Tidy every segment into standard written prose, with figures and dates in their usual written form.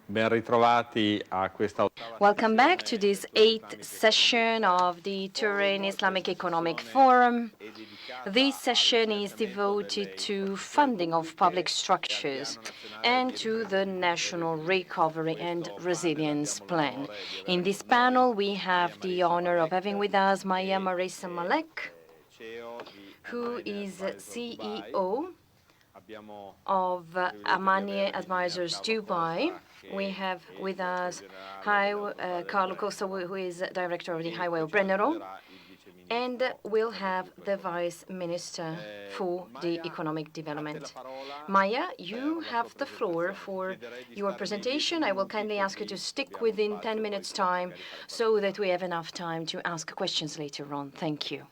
Welcome back to this 8th session of the Turin Islamic Economic Forum. This session is devoted to funding of public structures and to the National Recovery and Resilience Plan. In this panel, we have the honor of having with us Maya Marisa Malek, who is CEO of Amani Advisors Dubai. We have with us Carlo Costa, who is Director of the Highway of Brennero, and we'll have the Vice Minister for the Economic Development. Maya, you have the floor for your presentation. I will kindly ask you to stick within 10 minutes' time so that we have enough time to ask questions later on. Thank you.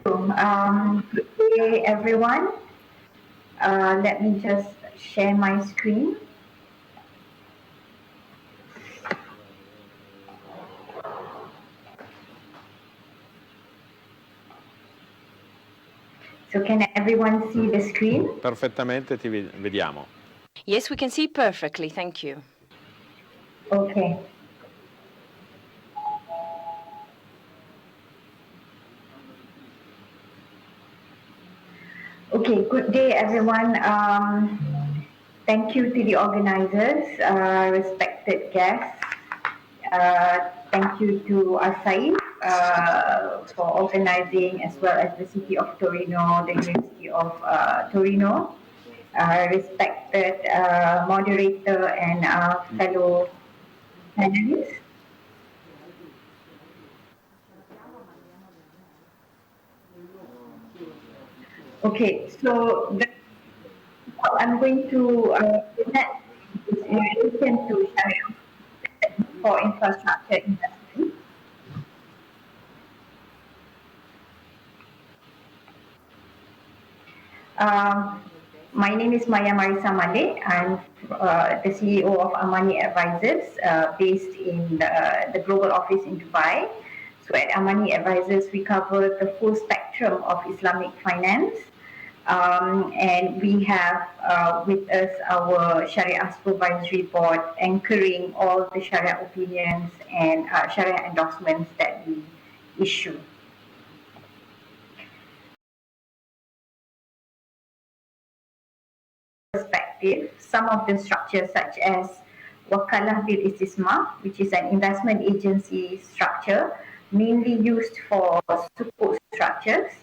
Good day, everyone. Let me just share my screen. So can everyone see the screen? Perfettamente, ti vediamo. Yes, we can see perfectly. Thank you. Okay. Okay, good day, everyone. Thank you to the organizers, respected guests. Thank you to TIEF for organizing, as well as the City of Torino, the University of Torino, respected moderator and fellow panelists. Okay, so I'm going to present in relation to Sharia for infrastructure investment. My name is Maya Marisa Malek. I'm the CEO of Amani Advisors, based in the global office in Dubai. So at Amani Advisors, we cover the full spectrum of Islamic finance. And we have with us our Sharia Supervisory Board anchoring all the Sharia opinions and Sharia endorsements that we issue. Perspective, some of the structures such as Wakalah bil Istismar, which is an investment agency structure mainly used for sukuk structures,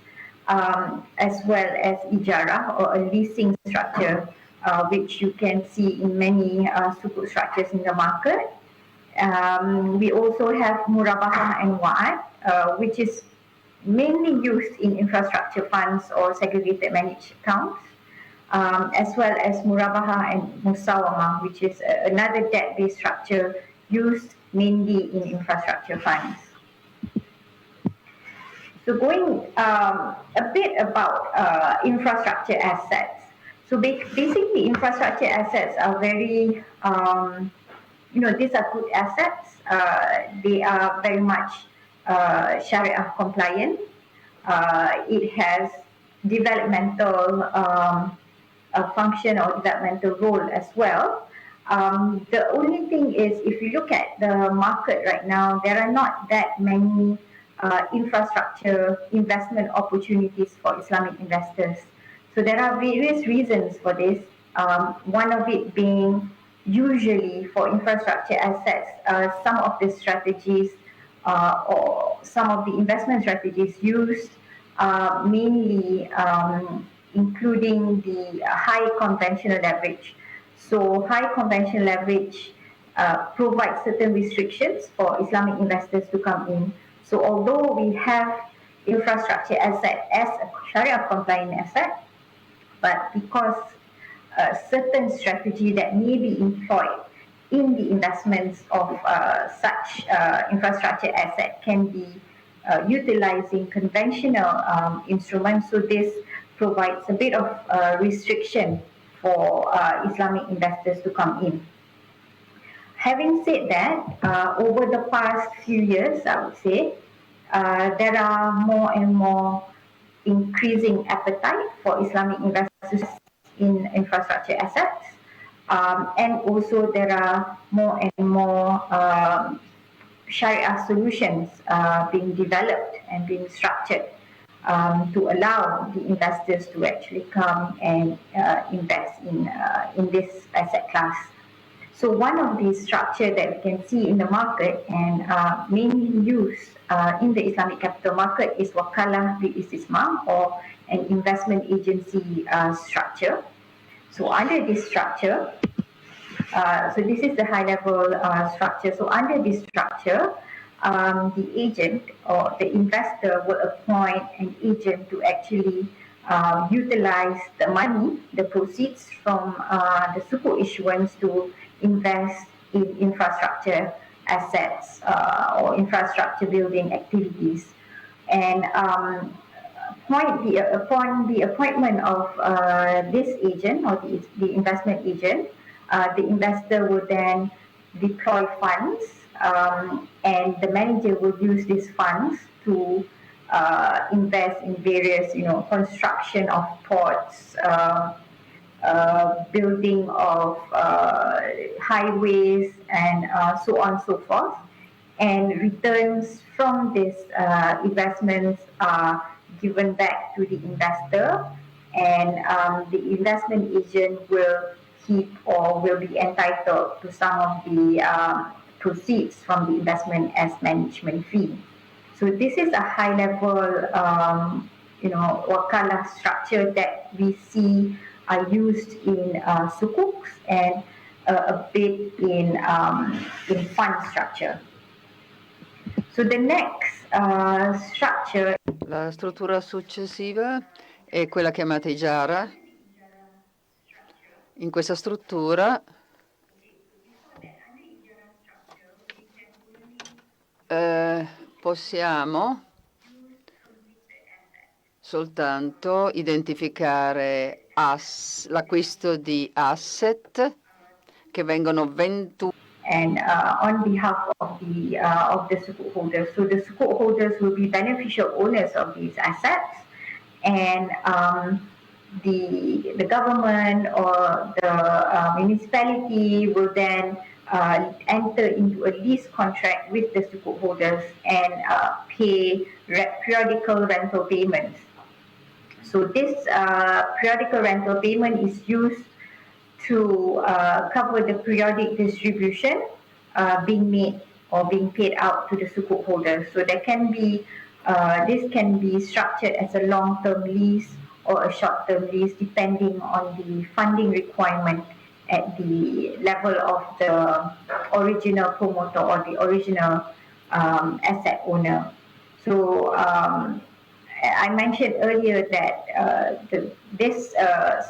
as well as ijara, or a leasing structure, which you can see in many sukuk structures in the market. We also have murabahah and wa'ad, which is mainly used in infrastructure funds or segregated managed accounts, as well as murabahah and musawamah, which is another debt-based structure used mainly in infrastructure funds. So going a bit about infrastructure assets. So basically, infrastructure assets are very, these are good assets. They are very much Sharia compliant. It has developmental function or developmental role as well. The only thing is, if you look at the market right now, there are not that many infrastructure investment opportunities for Islamic investors. So there are various reasons for this. One of it being, usually for infrastructure assets, some of the strategies or some of the investment strategies used mainly including the high conventional leverage. So high conventional leverage provides certain restrictions for Islamic investors to come in. So although we have infrastructure asset as a Sharia compliant asset, but because certain strategy that may be employed in the investments of such infrastructure asset can be utilizing conventional instruments, so this provides a bit of restriction for Islamic investors to come in. Having said that, over the past few years, I would say, there are more and more increasing appetite for Islamic investors in infrastructure assets. And also there are more and more Sharia solutions being developed and being structured to allow the investors to actually come and invest in this asset class. So one of the structure that we can see in the market and mainly used in the Islamic capital market is wakalah bil istismar, or an investment agency structure. So under this structure, so this is the high level structure. So under this structure, the agent or the investor will appoint an agent to actually utilize the money, the proceeds from the sukuk issuance to invest in infrastructure assets or infrastructure building activities. And upon the appointment of this agent or the investment agent, the investor will then deploy funds, and the manager will use these funds to invest in various, construction of ports, building of highways, and so on and so forth. And returns from these investments are given back to the investor, and the investment agent will keep or will be entitled to some of the proceeds from the investment as management fee. So this is a high level, wakalah structure that we see are used in sukuks and a bit in fund structure. So the next structure. La struttura successiva è quella chiamata ijara. In questa struttura possiamo soltanto identificare l'acquisto di asset che vengono venduti. And on behalf of the sukuk holders, so the sukuk holders will be beneficial owners of these assets, and the government or the municipality will then enter into a lease contract with the sukuk holders and pay periodical rental payments. So this periodical rental payment is used to cover the periodic distribution being made or being paid out to the sukuk holders. So there can be this can be structured as a long-term lease or a short-term lease, depending on the funding requirement at the level of the original promoter or the original asset owner. So I mentioned earlier that this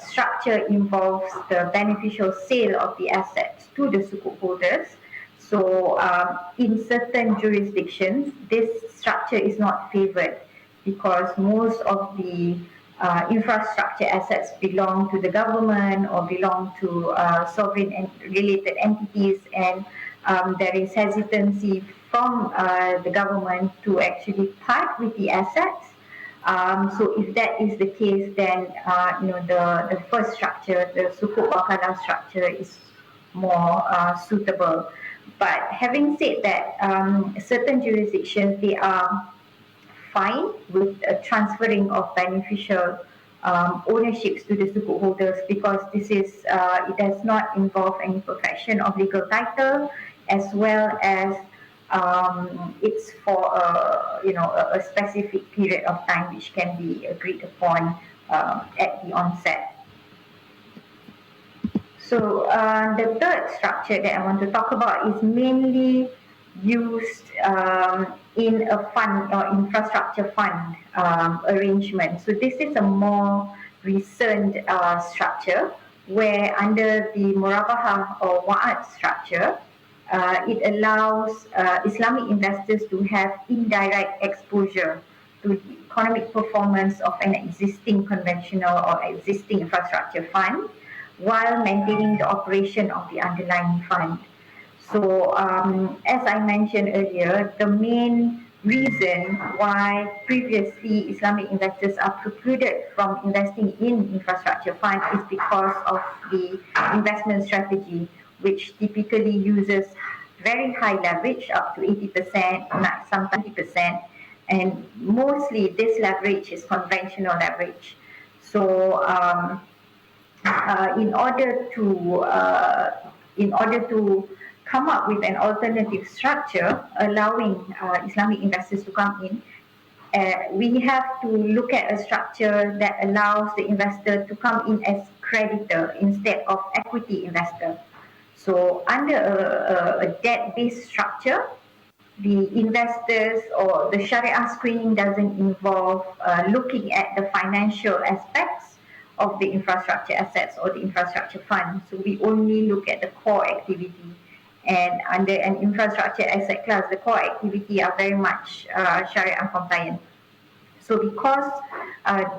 structure involves the beneficial sale of the assets to the sukuk holders. So in certain jurisdictions, this structure is not favoured because most of the infrastructure assets belong to the government or belong to sovereign and related entities, and there is hesitancy from the government to actually part with the assets. So if that is the case, then the first structure, the sukuk wakalah structure, is more suitable. But having said that, certain jurisdictions, they are fine with transferring of beneficial ownerships to the sukuk holders, because this is it does not involve any perfection of legal title, as well as it's for a specific period of time which can be agreed upon at the onset. So the third structure that I want to talk about is mainly used in a fund or infrastructure fund arrangement. So this is a more recent structure where under the murabahah or wa'ad structure, it allows Islamic investors to have indirect exposure to the economic performance of an existing conventional or existing infrastructure fund, while maintaining the operation of the underlying fund. So as I mentioned earlier, the main reason why previously Islamic investors are precluded from investing in infrastructure funds is because of the investment strategy, which typically uses very high leverage, up to 80%, sometimes 20%, and mostly this leverage is conventional leverage. So in order to come up with an alternative structure allowing Islamic investors to come in, we have to look at a structure that allows the investor to come in as creditor instead of equity investor. So under a debt-based structure, the investors or the Sharia screening doesn't involve looking at the financial aspects of the infrastructure assets or the infrastructure fund. So we only look at the core activity. And under an infrastructure asset class, the core activity are very much Sharia compliant. So because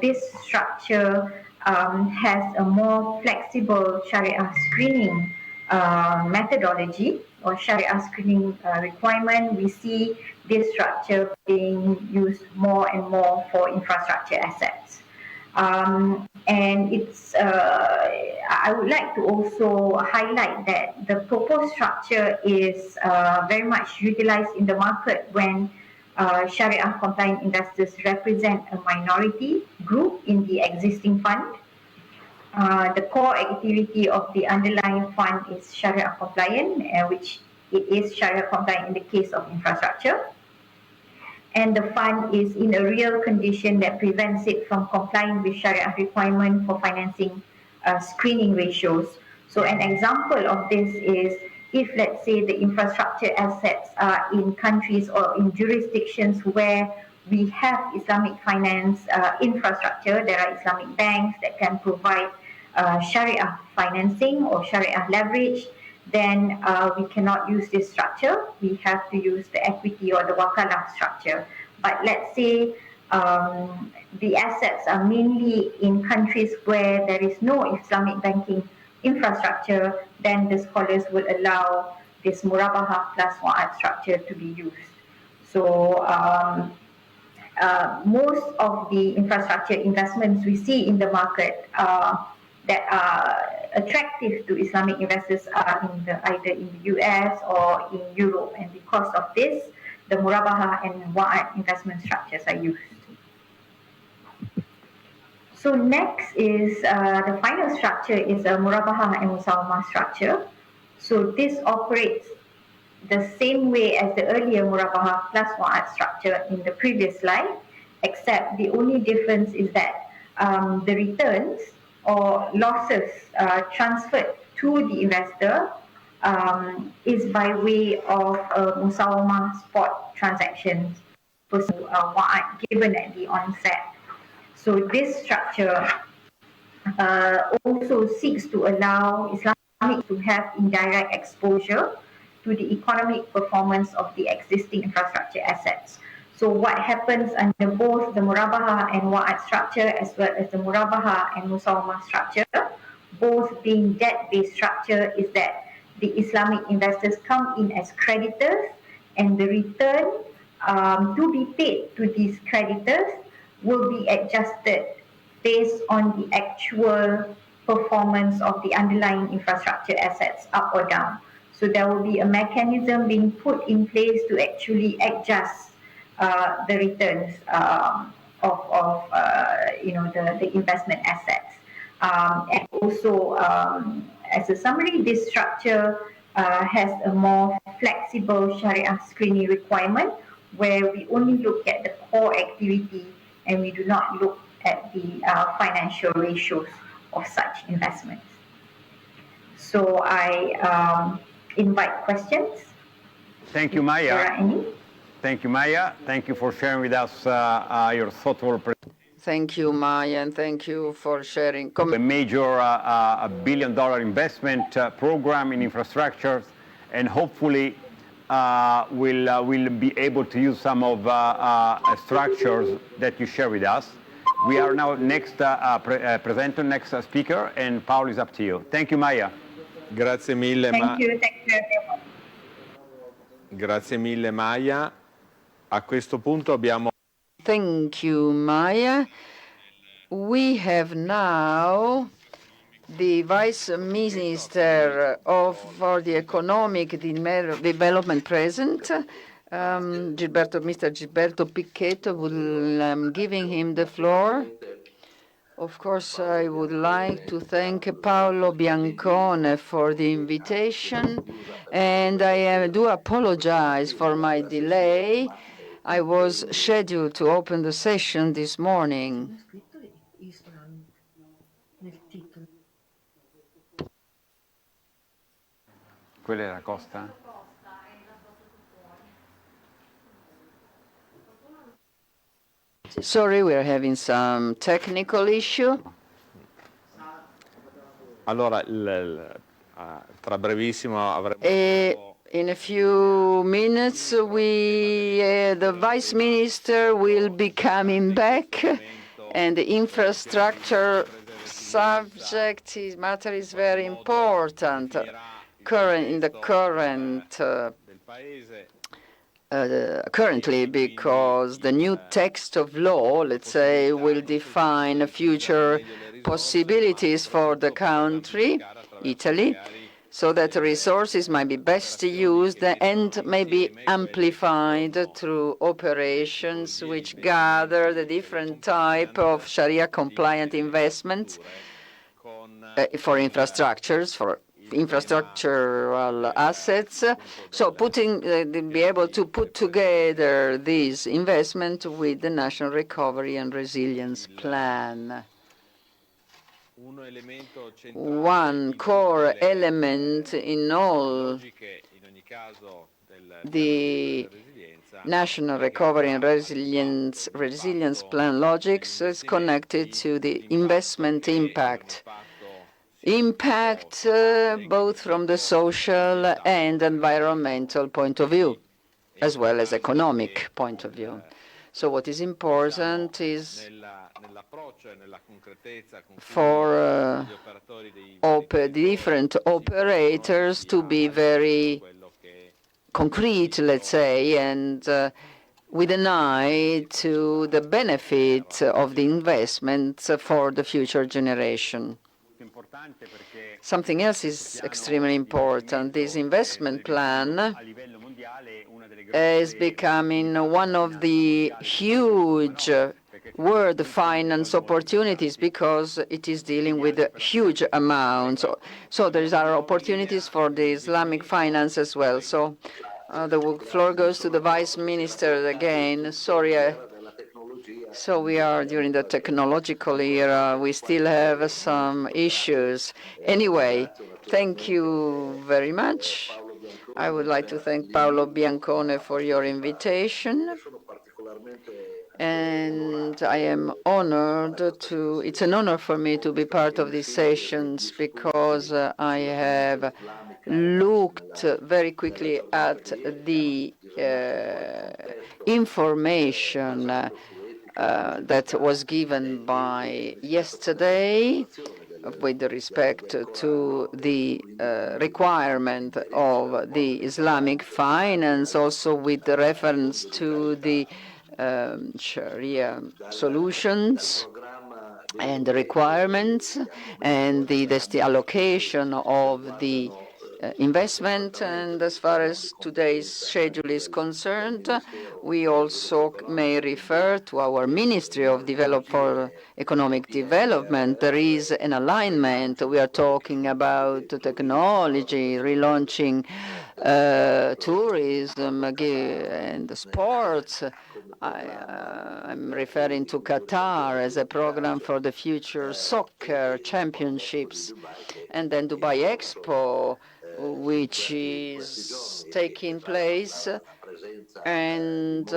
this structure has a more flexible Sharia screening methodology or Sharia screening requirement, we see this structure being used more and more for infrastructure assets. And it's, I would like to also highlight that the proposed structure is very much utilized in the market when Sharia compliant investors represent a minority group in the existing fund. The core activity of the underlying fund is Sharia compliant, which it is Sharia compliant in the case of infrastructure. And the fund is in a real condition that prevents it from complying with Sharia requirement for financing screening ratios. So an example of this is if, let's say, the infrastructure assets are in countries or in jurisdictions where we have Islamic finance infrastructure, there are Islamic banks that can provide Sharia financing or Sharia leverage, then we cannot use this structure. We have to use the equity or the wakalah structure. But let's say the assets are mainly in countries where there is no Islamic banking infrastructure, then the scholars would allow this murabaha plus wa'ad structure to be used. So most of the infrastructure investments we see in the market that are attractive to Islamic investors are either in the US or in Europe, and because of this, the murabaha and wa'ad investment structures are used. So next is the final structure is a murabaha and musawamah structure. So this operates the same way as the earlier murabaha plus wa'ad structure in the previous slide, except the only difference is that the returns or losses transferred to the investor is by way of musawamah spot transactions for wa'ad given at the onset. So this structure also seeks to allow Islamic to have indirect exposure to the economic performance of the existing infrastructure assets. So what happens under both the murabaha and wa'ad structure as well as the murabaha and musawamah structure, both being debt-based structure, is that the Islamic investors come in as creditors, and the return to be paid to these creditors will be adjusted based on the actual performance of the underlying infrastructure assets, up or down. So there will be a mechanism being put in place to actually adjust the returns of the investment assets. And also, as a summary, this structure has a more flexible Sharia screening requirement where we only look at the core activity and we do not look at the financial ratios of such investments. So I invite questions. Thank you, Maya. There are any? Thank you, Maya. Thank you for sharing with us your thoughtful presentation. Thank you, Maya, and thank you for sharing. A major $1 billion investment program in infrastructures, and hopefully we'll be able to use some of structures that you share with us. We are now next presenter, next speaker, and Paolo is up to you. Thank you, Maya. Grazie mille. Thank you. Grazie mille Maya. A questo punto abbiamo... Thank you, Maya. We have now the Vice Minister for the Economic Development present, Mr. Gilberto Picchetto. I'm giving him the floor. Of course, I would like to thank Paolo Biancone for the invitation, and I do apologize for my delay. I was scheduled to open the session this morning. Quella era Costa? Sorry, we're having some technical issue. Allora, tra brevissimo avremo... In a few minutes, the Vice Minister will be coming back, and the infrastructure subject matter is very important. Currently, because the new text of law, let's say, will define future possibilities for the country, Italy, so that resources might be best used and may be amplified through operations which gather the different type of Sharia-compliant investments for infrastructures, for infrastructural assets. So be able to put together these investments with the National Recovery and Resilience Plan. One core element in all the National Recovery and Resilience Plan logics is connected to the investment impact. Both from the social and environmental point of view, as well as economic point of view. So what is important is for different operators to be very concrete, let's say, and with an eye to the benefit of the investments for the future generation. Something else is extremely important. This investment plan is becoming one of the huge world finance opportunities because it is dealing with huge amounts. So there are opportunities for the Islamic finance as well. So the floor goes to the Vice Minister again. Sorry. So we are during the technological era. We still have some issues. Anyway, thank you very much. I would like to thank Paolo Biancone for your invitation. And I am honored it's an honor for me to be part of these sessions because I have looked very quickly at the information that was given by yesterday with respect to the requirement of the Islamic finance, also with the reference to the Sharia solutions and the requirements and the allocation of the investment. And as far as today's schedule is concerned, we also may refer to our Ministry of Economic Development. There is an alignment. We are talking about technology, relaunching tourism and sports. I'm referring to Qatar as a program for the future soccer championships, and then Dubai Expo, which is taking place, and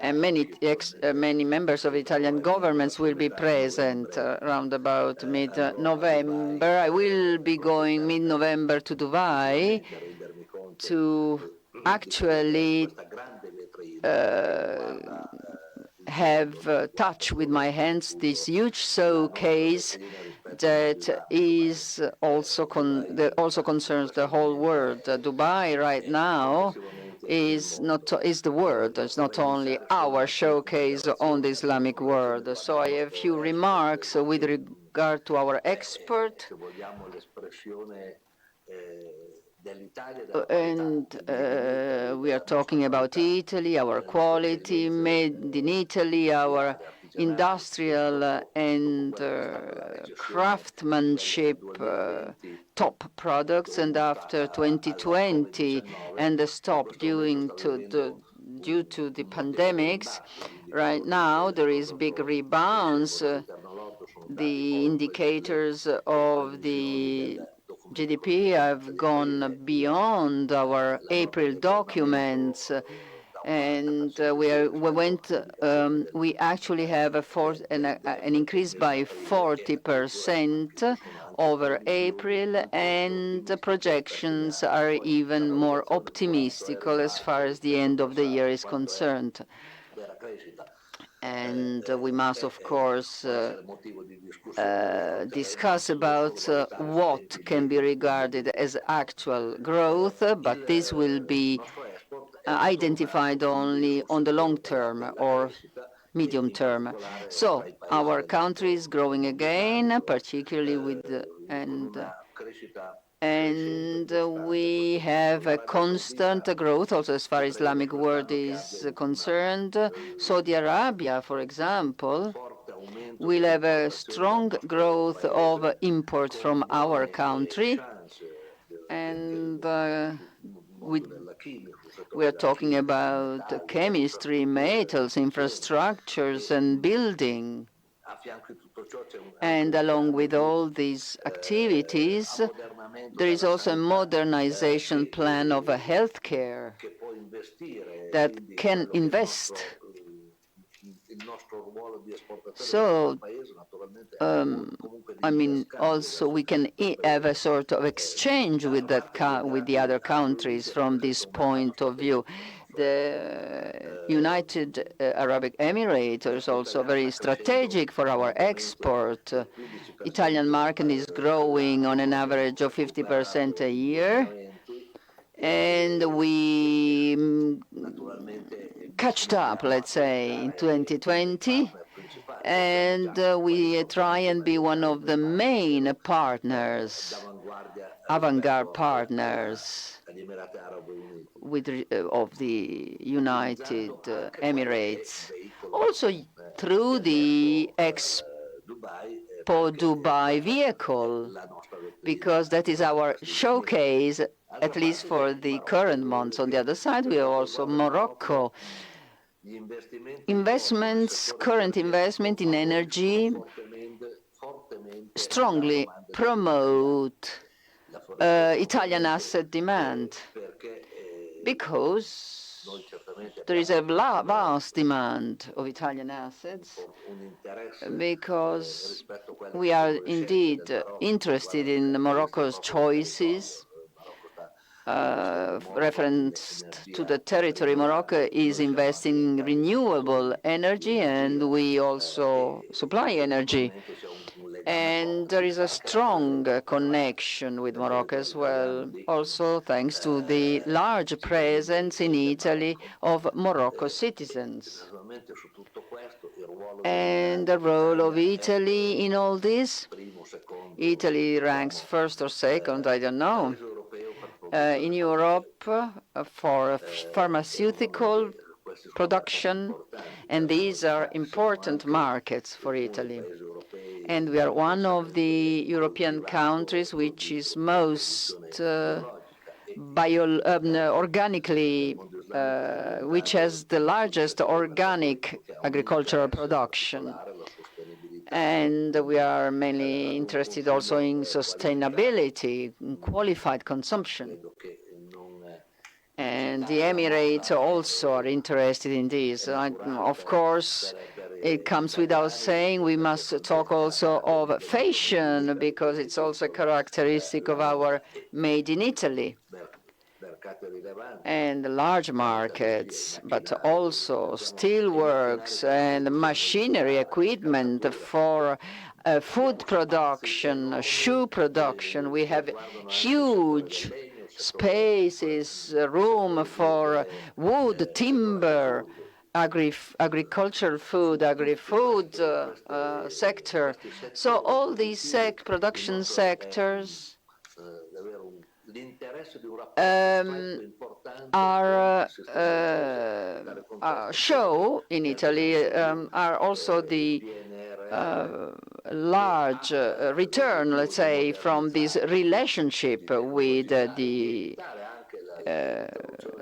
many members of Italian governments will be present around about mid-November. I will be going mid-November to Dubai to actually have touched with my hands this huge showcase that is also that also concerns the whole world. Dubai right now is the world. It's not only our showcase on the Islamic world. So I have a few remarks with regard to our export. And we are talking about Italy, our quality, made in Italy, our industrial and craftsmanship top products. And after 2020 and the stop due to the pandemics, right now there is big rebounds. The indicators of the GDP have gone beyond our April documents, and we actually have an increase by 40% over April, and the projections are even more optimistic as far as the end of the year is concerned. And we must, of course, discuss about what can be regarded as actual growth, but this will be identified only on the long term or medium term. So our country is growing again, particularly with and we have a constant growth also as far as Islamic world is concerned. Saudi Arabia, for example, will have a strong growth of import from our country, and we are talking about chemistry, metals, infrastructures, and building. And along with all these activities, there is also a modernization plan of healthcare that can invest. So, I mean, also we can have a sort of exchange with with the other countries from this point of view. The United Arab Emirates is also very strategic for our export. Italian market is growing on an average of 50% a year, and we catched up, let's say, in 2020, and we try and be one of the main partners, avant-garde partners of the United Emirates. Also through the Expo Dubai vehicle, because that is our showcase, at least for the current months. On the other side, we have also Morocco. Current investment in energy strongly promote Italian asset demand, because there is a vast demand of Italian assets, because we are indeed interested in Morocco's choices. Reference to the territory, Morocco is investing in renewable energy, and we also supply energy. And there is a strong connection with Morocco as well, also thanks to the large presence in Italy of Morocco citizens. And the role of Italy in all this? Italy ranks first or second, I don't know, in Europe for pharmaceutical production, and these are important markets for Italy. And we are one of the European countries which is most organically, which has the largest organic agricultural production. And we are mainly interested also in sustainability, in qualified consumption. And the Emirates also are interested in this. Of course, it comes without saying we must talk also of fashion, because it's also a characteristic of our Made in Italy. And large markets, but also steelworks and machinery equipment for food production, shoe production. We have huge spaces, room for wood, timber, agricultural food, agri-food sector. So all these production sectors show in Italy are also the large return, let's say, from this relationship with the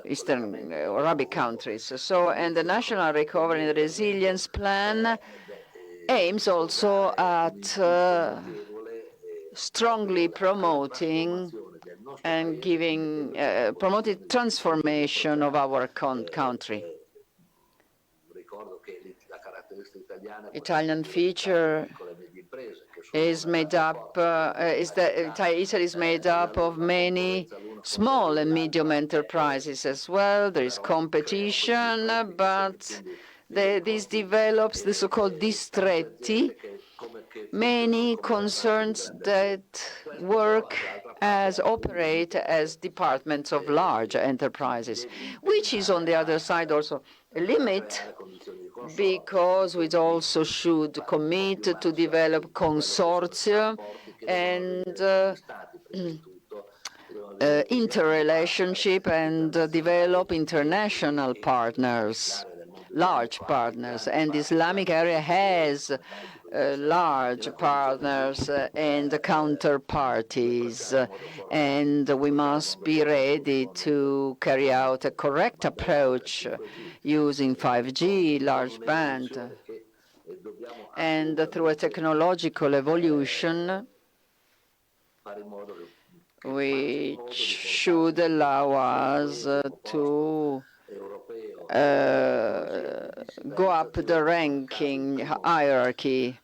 Eastern Arabic countries. So, and the National Recovery and Resilience Plan aims also at strongly promoting and giving promoting transformation of our country. Italian feature is made up Italy is made up of many small and medium enterprises as well. There is competition, but this develops the so-called distretti, many concerns that operate as departments of large enterprises, which is on the other side also a limit, because we also should commit to develop consortia and interrelationship and develop international partners, large partners. And the Islamic area has large partners and counterparties, and we must be ready to carry out a correct approach using 5G, large band, and through a technological evolution which should allow us to go up the ranking hierarchy.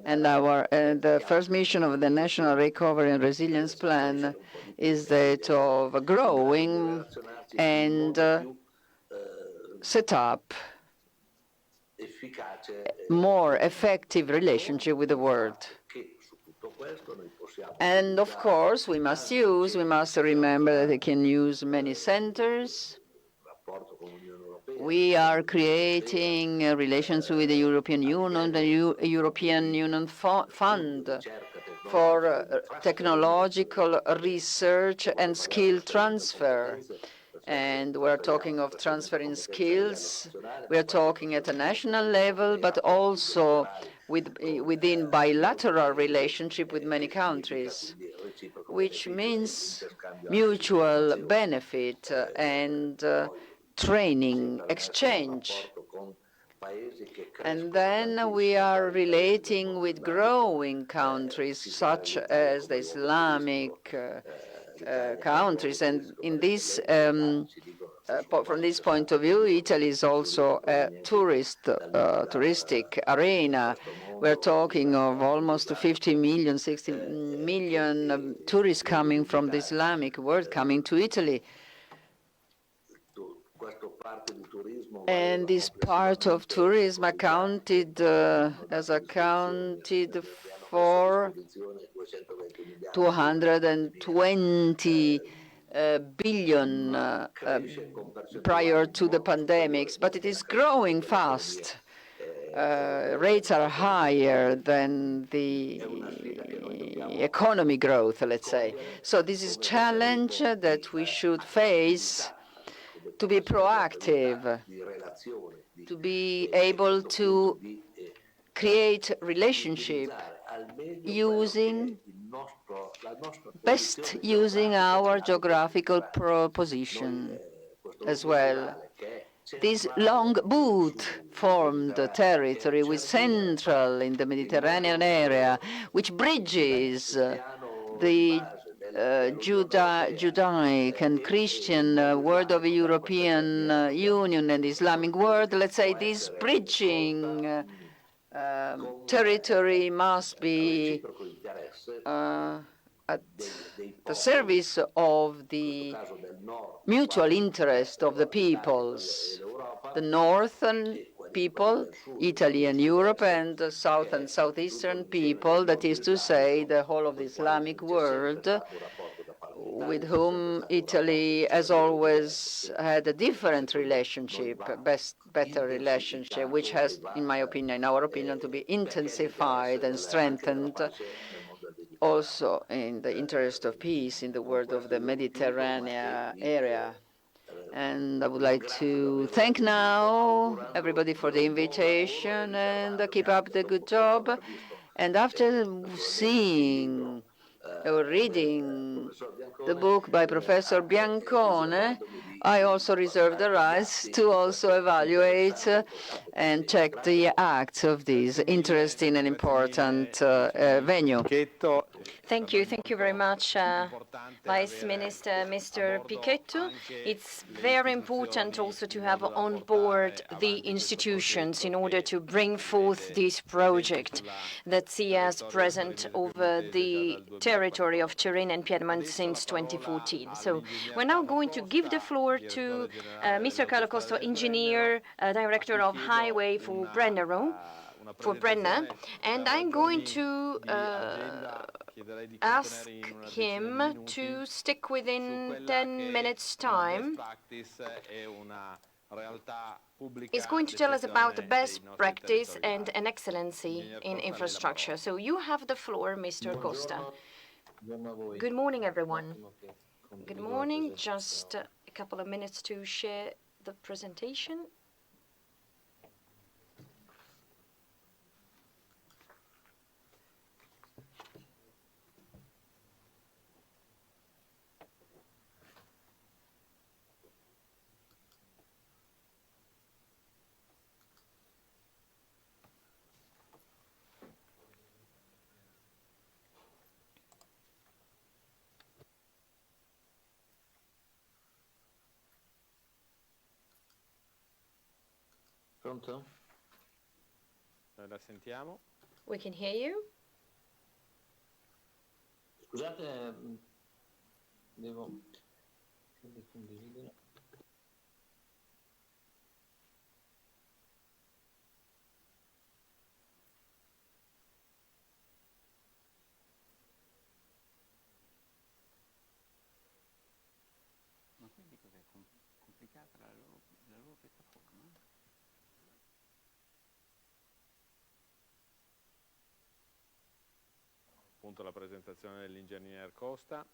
And the first mission of the National Recovery and Resilience Plan is that of growing and set up more effective relationship with the world. And of course, we must remember that we can use many centers. We are creating relations with the European Union, the European Union Fund for technological research and skill transfer. And we're talking of transferring skills. We're talking at a national level, but also within bilateral relationship with many countries, which means mutual benefit and training exchange. And then we are relating with growing countries such as the Islamic countries, and in this, from this point of view, Italy is also a touristic arena. We're talking of almost 50 million, 60 million tourists coming from the Islamic world coming to Italy. And this part of tourism accounted for 220 billion prior to the pandemics, but it is growing fast. Rates are higher than the economy growth, let's say. So this is a challenge that we should face, to be proactive, to be able to create relationship best using our geographical position as well. This long boot-formed territory with central in the Mediterranean area, which bridges the Judaic and Christian world of the European Union and the Islamic world, let's say this bridging territory must be at the service of the mutual interest of the peoples, the northern people, Italy and Europe, and the south and southeastern people, that is to say, the whole of the Islamic world, with whom Italy has always had a different relationship, better relationship, which has, in my opinion, in our opinion, to be intensified and strengthened, also in the interest of peace in the world of the Mediterranean area. And I would like to thank now everybody for the invitation and keep up the good job. And after seeing or reading the book by Professor Biancone, I also reserve the rights to also evaluate and check the acts of this interesting and important venue. Thank you very much, Vice Minister Mr. Pichetto. It's very important also to have on board the institutions in order to bring forth this project that sees us present over the territory of Turin and Piedmont since 2014. So we're now going to give the floor to Mr. Carlo Costo, Engineer, Director of Highway for Brenner, and I'm going to ask him to stick within 10 minutes' time. He's going to tell us about the best practice and an excellency in infrastructure. So you have the floor, Mr. Costa. Good morning, everyone. Good morning. Just a couple of minutes to share the presentation. Pronto? La sentiamo? We can hear you. Scusate, devo condividere. Ma quindi cos'è complicata la loro piattaforma? Appunto la presentazione dell'ingegner Costa.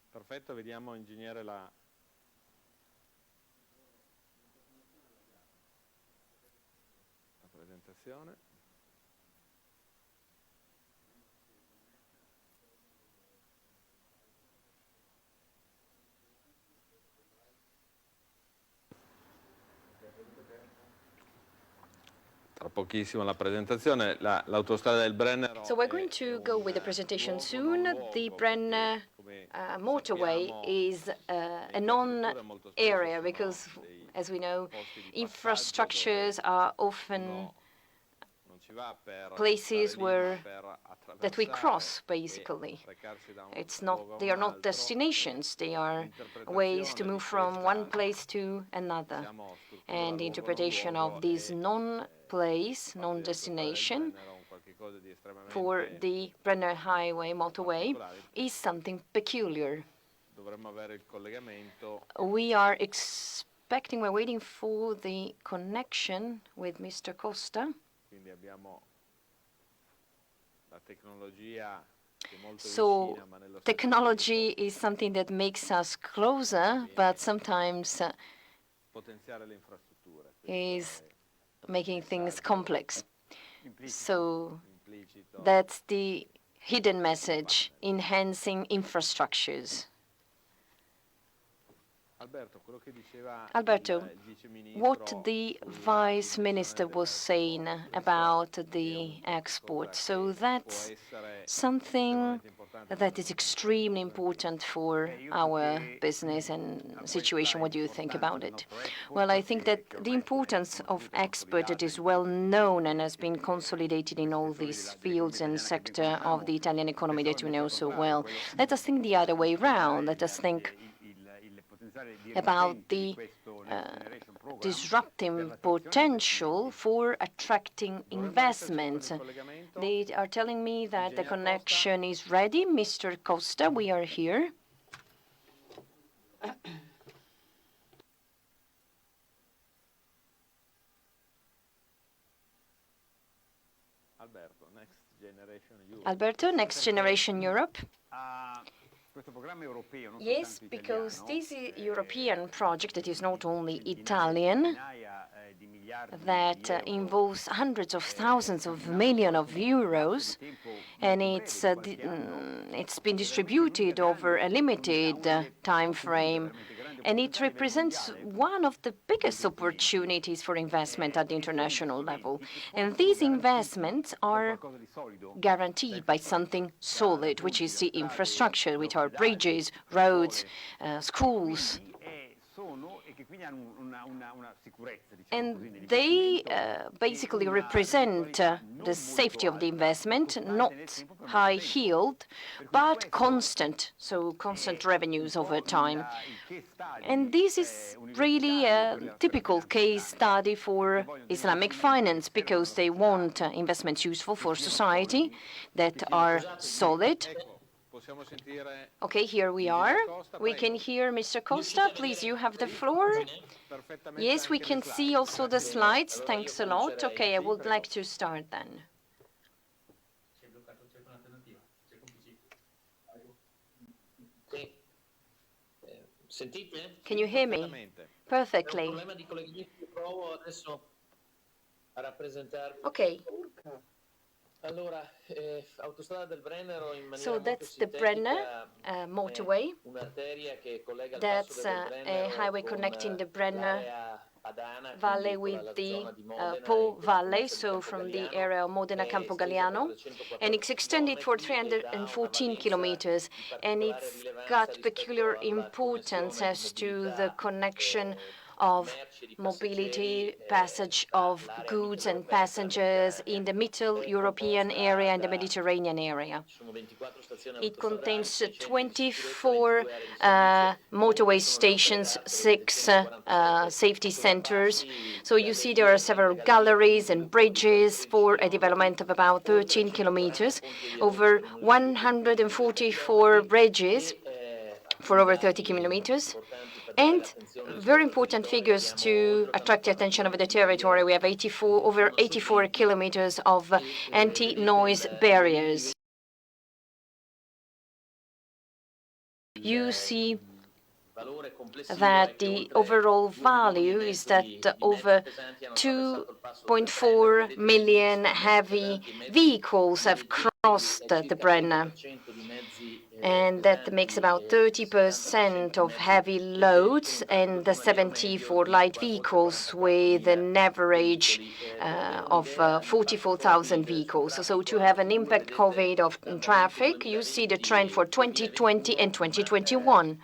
Perfetto, vediamo ingegnere la presentazione. Tra pochissimo la presentazione, l'autostrada del Brennero. So we're going to go with the presentation soon. The Brenner motorway is a non-area because, as we know, infrastructures are often places that we cross, basically. They are not destinations, they are ways to move from one place to another. And the interpretation of this non-place, non-destination for the Brenner Highway motorway is something peculiar. We're waiting for the connection with Mr. Costa. So technology is something that makes us closer, but sometimes is making things complex. So that's the hidden message, enhancing infrastructures. Alberto, what the Vice Minister was saying about the export, so that's something that is extremely important for our business and situation. What do you think about it? Well, I think that the importance of expert that is well known and has been consolidated in all these fields and sector of the Italian economy that you know so well. Let us think the other way around. Let us think about the disrupting potential for attracting investment. They are telling me that the connection is ready. Mr. Costa, we are here. Alberto, Next Generation Europe. Yes, because this European project that is not only Italian, that involves hundreds of thousands of millions of euros, and it's been distributed over a limited time frame, and it represents one of the biggest opportunities for investment at the international level. And these investments are guaranteed by something solid, which is the infrastructure, with our bridges, roads, schools. And they basically represent the safety of the investment, not high yield, but constant, so constant revenues over time. And this is really a typical case study for Islamic finance, because they want investments useful for society that are solid. Okay, here we are. We can hear Mr. Costa. Please, you have the floor. Yes, we can see also the slides. Thanks a lot. Okay, I would like to start then. Can you hear me? Perfectly. Okay. So that's the Brenner motorway. That's a highway connecting the Brenner Valley with the Po Valley, so from the area of Modena Campogalliano. And it's extended for 314 kilometers, and it's got peculiar importance as to the connection of mobility, passage of goods and passengers in the Middle European area and the Mediterranean area. It contains 24 motorway stations, 6 safety centers. So you see there are several galleries and bridges for a development of about 13 kilometers, over 144 bridges for over 30 kilometers. And very important figures to attract the attention of the territory. We have over 84 kilometers of anti-noise barriers. You see that the overall value is that over 2.4 million heavy vehicles have crossed the Brenner. And that makes about 30% of heavy loads and 70% for light vehicles, with an average of 44,000 vehicles. So to have an impact COVID of traffic, you see the trend for 2020 and 2021.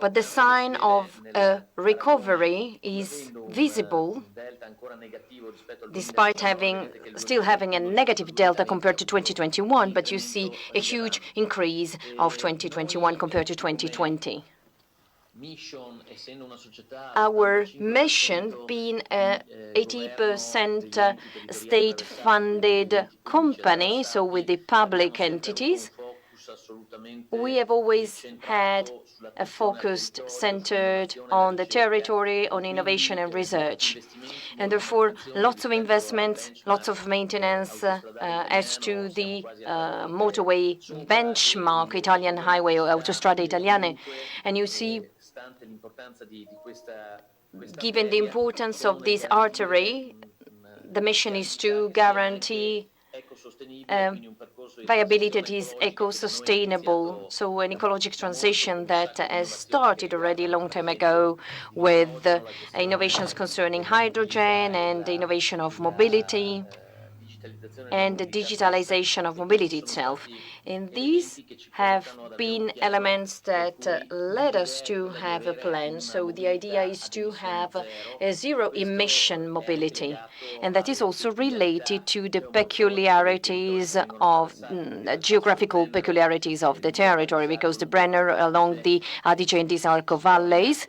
But the sign of a recovery is visible, despite still having a negative delta compared to 2021, but you see a huge increase of 2021 compared to 2020. Our mission, being an 80% state-funded company, so with the public entities, we have always had a focus centered on the territory, on innovation and research. And therefore, lots of investments, lots of maintenance as to the motorway benchmark, Italian highway or Autostrade Italiane. And you see, given the importance of this artery, the mission is to guarantee viability that is eco-sustainable, so an ecological transition that has started already a long time ago with innovations concerning hydrogen and the innovation of mobility. and the digitalization of mobility itself. And these have been elements that led us to have a plan. So the idea is to have a zero-emission mobility. And that is also related to the peculiarities of geographical peculiarities of the territory, because the Brenner along the Adige and Isarco valleys,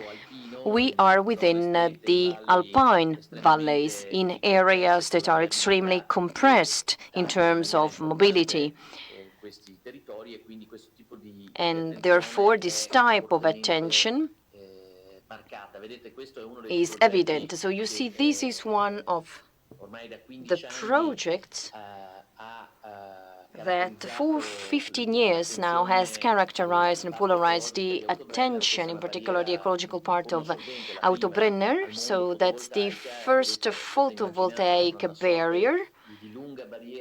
we are within the Alpine valleys in areas that are extremely compressed in terms of mobility. And therefore, this type of attention is evident. So you see, this is one of the projects that for 15 years now has characterized and polarized the attention, in particular the ecological part of Autobrenner. So that's the first photovoltaic barrier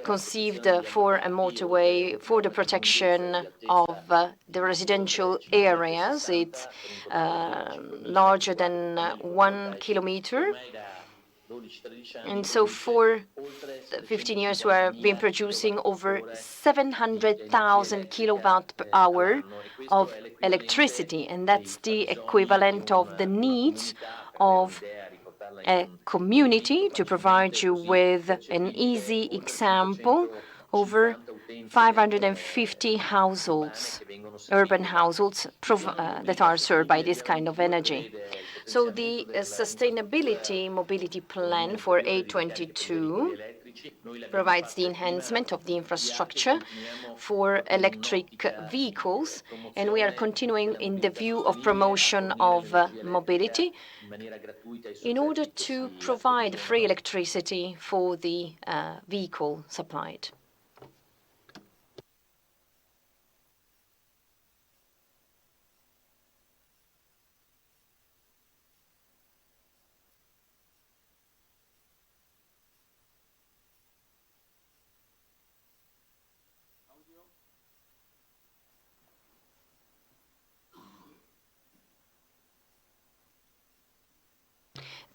conceived for a motorway for the protection of the residential areas. It's larger than 1 kilometer. And so for 15 years, we have been producing over 700,000 kilowatt per hour of electricity, and that's the equivalent of the needs of a community. To provide you with an easy example, over 550 households, urban households, that are served by this kind of energy. So the sustainability mobility plan for A22 provides the enhancement of the infrastructure for electric vehicles, and we are continuing in the view of promotion of mobility in order to provide free electricity for the vehicle supplied.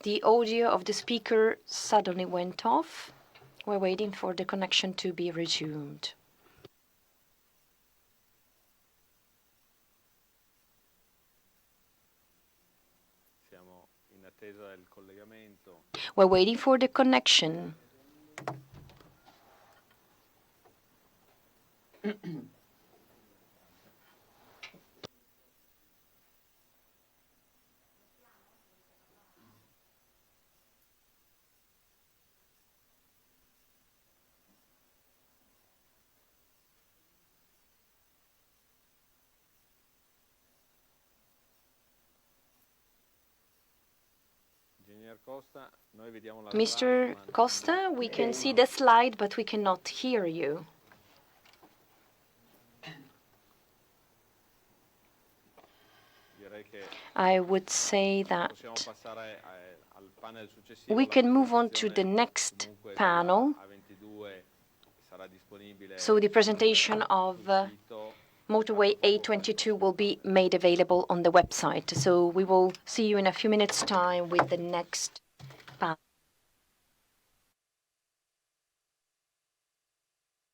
The audio of the speaker suddenly went off. We're waiting for the connection to be resumed. We're waiting for the connection. Mr. Costa, we can see the slide, but we cannot hear you. I would say that we can move on to the next panel. So the presentation of Motorway A22 will be made available on the website. So we will see you in a few minutes' time with the next panel.